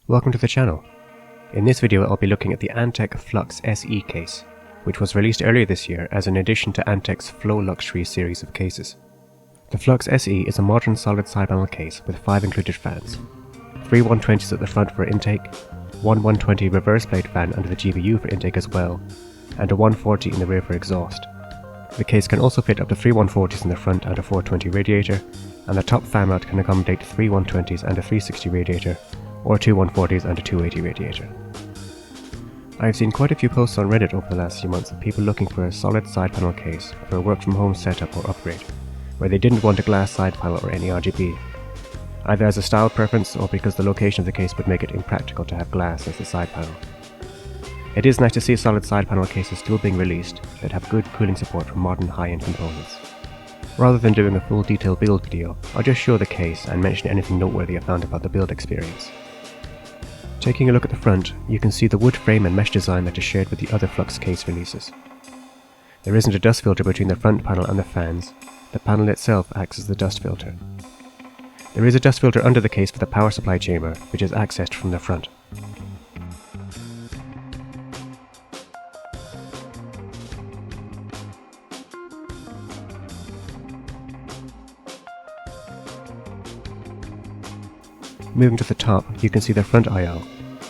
Welcome to the channel. In this video I'll be looking at the Antec Flux SE case, which was released earlier this year as an addition to Antec's Flow Luxury series of cases. The Flux SE is a modern solid side panel case with 5 included fans, 3 120s at the front for intake, one 120 reverse plate fan under the GBU for intake as well, and a 140 in the rear for exhaust. The case can also fit up to 3 140s in the front and a 420 radiator, and the top fan mount can accommodate 3 120s and a 360 radiator, or 2 140s and a 280 radiator. I have seen quite a few posts on Reddit over the last few months of people looking for a solid side panel case for a work from home setup or upgrade, where they didn't want a glass side panel or any RGB, either as a style preference or because the location of the case would make it impractical to have glass as the side panel. It is nice to see solid side panel cases still being released that have good cooling support for modern high-end components. Rather than doing a full detailed build video, I'll just show the case and mention anything noteworthy I found about the build experience. Taking a look at the front, you can see the wood frame and mesh design that is shared with the other Flux case releases. There isn't a dust filter between the front panel and the fans. The panel itself acts as the dust filter. There is a dust filter under the case for the power supply chamber, which is accessed from the front. Moving to the top, you can see the front I/O,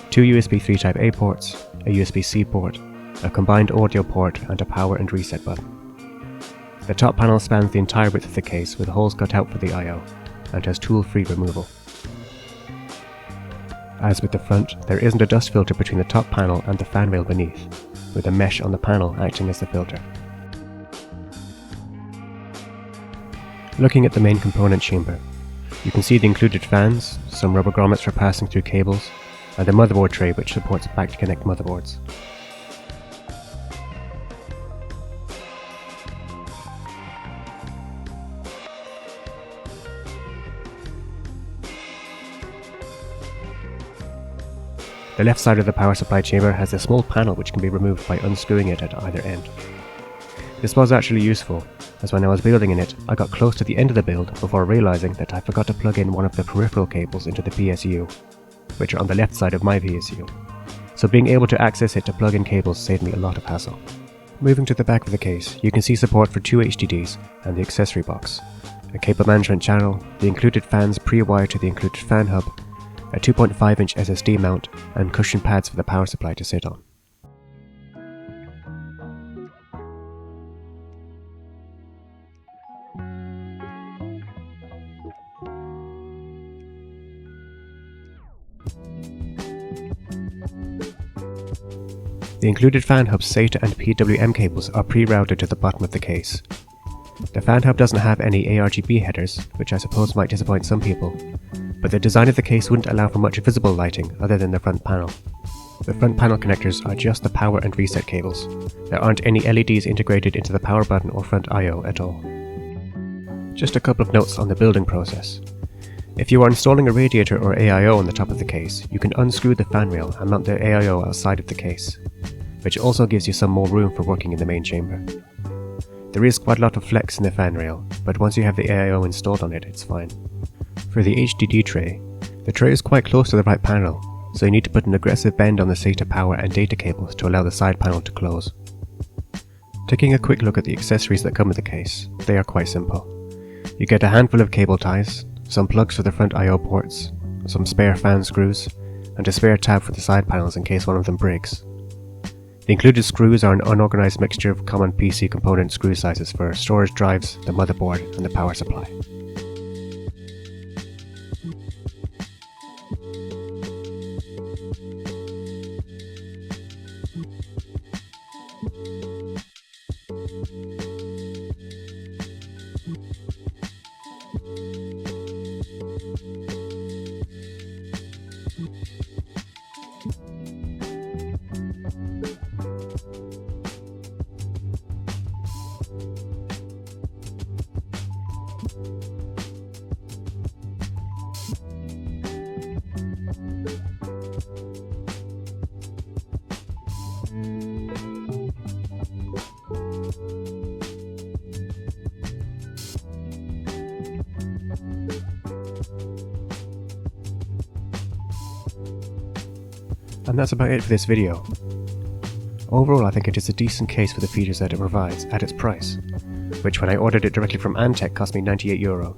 2 USB 3 Type A ports, a USB-C port, a combined audio port and a power and reset button. The top panel spans the entire width of the case with holes cut out for the I/O and has tool-free removal. As with the front, there isn't a dust filter between the top panel and the fan rail beneath, with a mesh on the panel acting as the filter. Looking at the main component chamber, you can see the included fans, some rubber grommets for passing through cables, and a motherboard tray which supports back-to-connect motherboards. The left side of the power supply chamber has a small panel which can be removed by unscrewing it at either end. This was actually useful, as when I was building in it, I got close to the end of the build before realizing that I forgot to plug in one of the peripheral cables into the PSU, which are on the left side of my PSU, so being able to access it to plug in cables saved me a lot of hassle. Moving to the back of the case, you can see support for 2 HDDs and the accessory box, a cable management channel, the included fans pre-wired to the included fan hub, a 2.5-inch SSD mount, and cushion pads for the power supply to sit on. The included fan hub's SATA and PWM cables are pre-routed to the bottom of the case. The fan hub doesn't have any ARGB headers, which I suppose might disappoint some people, but the design of the case wouldn't allow for much visible lighting other than the front panel. The front panel connectors are just the power and reset cables. There aren't any LEDs integrated into the power button or front I/O at all. Just a couple of notes on the building process. If you are installing a radiator or AIO on the top of the case, you can unscrew the fan rail and mount the AIO outside of the case, which also gives you some more room for working in the main chamber. There is quite a lot of flex in the fan rail, but once you have the AIO installed on it, it's fine. For the HDD tray, the tray is quite close to the right panel, so you need to put an aggressive bend on the SATA power and data cables to allow the side panel to close. Taking a quick look at the accessories that come with the case, they are quite simple. You get a handful of cable ties, some plugs for the front I/O ports, some spare fan screws, and a spare tab for the side panels in case one of them breaks. The included screws are an unorganized mixture of common PC component screw sizes for storage drives, the motherboard, and the power supply. And that's about it for this video. Overall, I think it is a decent case for the features that it provides at its price, which when I ordered it directly from Antec cost me €98,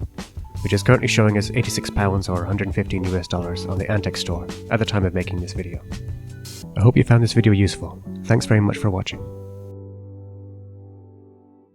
which is currently showing as £86 or $115 on the Antec store at the time of making this video. I hope you found this video useful. Thanks very much for watching.